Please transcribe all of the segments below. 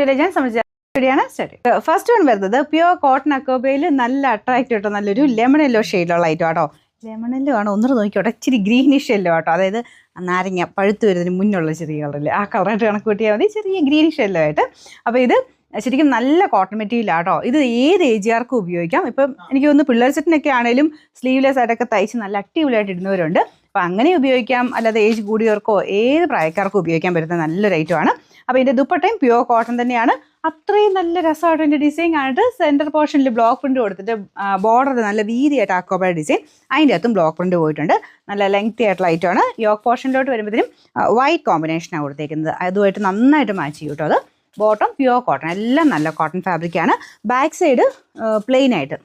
വീഡിയോയിൽ ഞാൻ സംബന്ധിച്ചാണ് സ്റ്റാർട്ട്. ഫസ്റ്റ് വൺ വരുന്നത് പ്യുവർ കോട്ടൺ അക്കോബയിൽ നല്ല അട്രാക്റ്റീവ് ആയിട്ടോ നല്ലൊരു ലെമൺ യെല്ലോ ഷെയ്ഡിലുള്ള ഐറ്റം കേട്ടോ. ലെമൺ യെല്ലോ ആണ്, ഒന്നും നോക്കിയോട്ടെ, ഇച്ചിരി ഗ്രീനിഷ് യെല്ലോ കേട്ടോ, അതായത് നാരങ്ങ പഴുത്ത് വരുന്നതിന് മുന്നുള്ള ചെറിയ കളറിൽ ആ കളറായിട്ട് കണക്ക് കൂട്ടിയാൽ മതി, ചെറിയ ഗ്രീനിഷ് യെല്ലോ ആയിട്ട്. അപ്പോൾ ഇത് ശരിക്കും നല്ല കോട്ടൺ മെറ്റീരിയലാട്ടോ. ഇത് ഏത് ഏജുകാർക്കും ഉപയോഗിക്കാം. ഇപ്പം എനിക്ക് തോന്നുന്നു പിള്ളേർ സെറ്റിനൊക്കെ ആണെങ്കിലും സ്ലീവ്ലെസ് ആയിട്ടൊക്കെ തയ്ച്ച് നല്ല അടിപൊളിയായിട്ട് ഇടുന്നവരുണ്ട്. അപ്പോൾ അങ്ങനെ ഉപയോഗിക്കാം, അല്ലാതെ ഏജ് കൂടിയവർക്കോ ഏത് പ്രായക്കാർക്കും ഉപയോഗിക്കാൻ പറ്റുന്ന നല്ലൊരു ഐറ്റമാണ്. അപ്പോൾ ഇതിൻ്റെ ദുപ്പട്ടയും പ്യുവർ കോട്ടൺ തന്നെയാണ്. അത്രയും നല്ല രസമായിട്ട് എൻ്റെ ഡിസൈൻ ആയിട്ട് സെൻറ്റർ പോർഷനിൽ ബ്ലോക്ക് പ്രിൻറ്റ് കൊടുത്തിട്ട് ബോർഡർ നല്ല വീതിയായിട്ട് അക്കോബ ഡിസൈൻ, അതിൻ്റെ അകത്തും ബ്ലോക്ക് പ്രിൻറ്റ് പോയിട്ടുണ്ട്. നല്ല ലെങ്തി ആയിട്ടുള്ള ഐറ്റമാണ്. യോക്ക് പോർഷനിലോട്ട് വരുമ്പോഴത്തേനും വൈറ്റ് കോമ്പിനേഷനാണ് കൊടുത്തേക്കുന്നത്. അതുമായിട്ട് നന്നായിട്ട് മാച്ച് ചെയ്യും കേട്ടോ. അത് ബോട്ടം പ്യുവർ കോട്ടൺ, എല്ലാം നല്ല കോട്ടൺ ഫാബ്രിക്കാണ്. ബാക്ക് സൈഡ് പ്ലെയിൻ ആയിട്ട്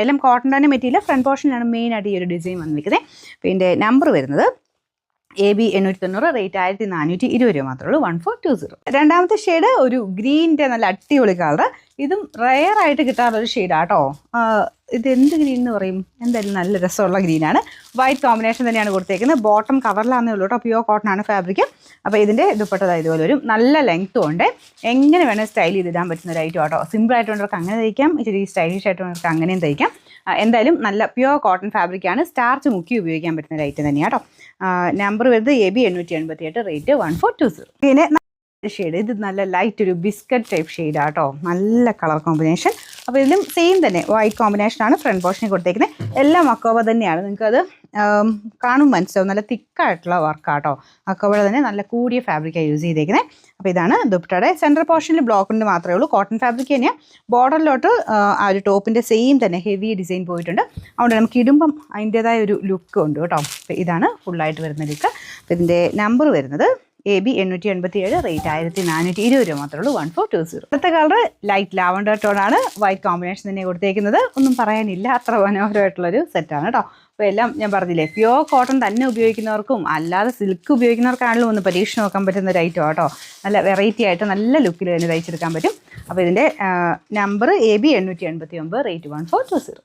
എല്ലാം കോട്ടൺ തന്നെ മെറ്റീരിയൽ. ഫ്രണ്ട് പോർഷനിലാണ് മെയിനായിട്ട് ഈ ഒരു ഡിസൈൻ വന്നിരിക്കുന്നത്. പിന്നെ നമ്പർ വരുന്നത് AB 890, റേറ്റ് 1420 രൂപ മാത്രമേ ഉള്ളൂ. 1420. രണ്ടാമത്തെ ഷെയ്ഡ് ഒരു ഗ്രീനിൻ്റെ നല്ല അടിപൊളി കളർ. ഇതും റെയർ ആയിട്ട് കിട്ടാറുള്ളൊരു ഷെയ്ഡാണ് കേട്ടോ. ഇത് എന്ത് ഗ്രീൻ എന്ന് പറയും, എന്തായാലും നല്ല രസമുള്ള ഗ്രീനാണ്. വൈറ്റ് കോമ്പിനേഷൻ തന്നെയാണ് കൊടുത്തേക്കുന്നത്. ബോട്ടം കവറിലാണെന്നേ ഉള്ളൂ കേട്ടോ. പ്യുവർ കോട്ടൺ ആണ് ഫാബ്രിക്. അപ്പോൾ ഇതിൻ്റെ ദുപ്പട്ട ഇതുപോലെ വരും. നല്ല ലെങ്ത്തും ഉണ്ട്. എങ്ങനെ വേണേൽ സ്റ്റൈൽ ചെയ്തിടാൻ പറ്റുന്ന ഒരു ഐറ്റം കേട്ടോ. സിമ്പിളായിട്ടുള്ളവർക്ക് അങ്ങനെ തയ്ക്കാം, ഇച്ചിരി സ്റ്റൈലിഷ് ആയിട്ടുള്ളവർക്ക് അങ്ങനെയും തയ്ക്കാം. എന്തായാലും നല്ല പ്യുവർ കോട്ടൺ ഫാബ്രിക്കാണ്. സ്റ്റാർച്ച് മുക്കി ഉപയോഗിക്കാൻ പറ്റുന്ന ഒരു ഐറ്റം തന്നെയാണ് കേട്ടോ. നമ്പർ വരുന്നത് AB 888, റേറ്റ് 1420. പിന്നെ ഷെയ്ഡ് ഇത് നല്ല ലൈറ്റ് ഒരു ബിസ്ക്കറ്റ് ടൈപ്പ് ഷെയ്ഡാണ് കേട്ടോ. നല്ല കളർ കോമ്പിനേഷൻ. അപ്പോൾ ഇതിലും സെയിം തന്നെ വൈറ്റ് കോമ്പിനേഷനാണ് ഫ്രണ്ട് പോർഷനിൽ കൊടുത്തേക്കുന്നത്. എല്ലാം അക്കോബ തന്നെയാണ്. നിങ്ങൾക്കത് കാണും മനസ്സിലാവും. നല്ല തിക്കായിട്ടുള്ള വർക്കാട്ടോ. അക്കോബയുടെ തന്നെ നല്ല കൂടിയ ഫാബ്രിക്കാണ് യൂസ് ചെയ്തേക്കുന്നത്. അപ്പോൾ ഇതാണ് ദുപ്പട്ടയുടെ സെൻട്രൽ പോർഷനിൽ ബ്ലോക്കിൻ്റെ മാത്രമേ ഉള്ളൂ. കോട്ടൺ ഫാബ്രിക് തന്നെയാണ്. ബോർഡറിലോട്ട് ആ ഒരു ടോപ്പിൻ്റെ സെയിം തന്നെ ഹെവി ഡിസൈൻ പോയിട്ടുണ്ട്. അതുകൊണ്ട് നമുക്ക് ഇടുമ്പം അതിൻ്റേതായ ഒരു ലുക്ക് ഉണ്ട് കേട്ടോ. അപ്പോൾ ഇതാണ് ഫുള്ളായിട്ട് വരുന്ന ലുക്ക്. അപ്പോൾ ഇതിൻ്റെ നമ്പർ വരുന്നത് AB 887, റേറ്റ് 1420 രൂപ മാത്രമേ ഉള്ളൂ. 1420. അടുത്ത കളർ ലൈറ്റ് ലാവണ്ടർ ടോണാണ്. വൈറ്റ് കോമ്പിനേഷൻ തന്നെ കൊടുത്തേക്കുന്നത്. ഒന്നും പറയാനില്ല, അത്ര മനോഹരമായിട്ടുള്ളൊരു സെറ്റാണ് കേട്ടോ. അപ്പോൾ എല്ലാം ഞാൻ പറഞ്ഞില്ലേ, പ്യുവർ കോട്ടൺ തന്നെ ഉപയോഗിക്കുന്നവർക്കും അല്ലാതെ സിൽക്ക് ഉപയോഗിക്കുന്നവർക്കാണെങ്കിലും ഒന്ന് പരീക്ഷ നോക്കാൻ പറ്റുന്ന ഒരു ഐറ്റം കേട്ടോ. നല്ല വെറൈറ്റി ആയിട്ട് നല്ല ലുക്കിൽ തന്നെ തയ്ച്ചെടുക്കാൻ പറ്റും. അപ്പോൾ ഇതിൻ്റെ നമ്പർ AB 889, റേറ്റ് 1420.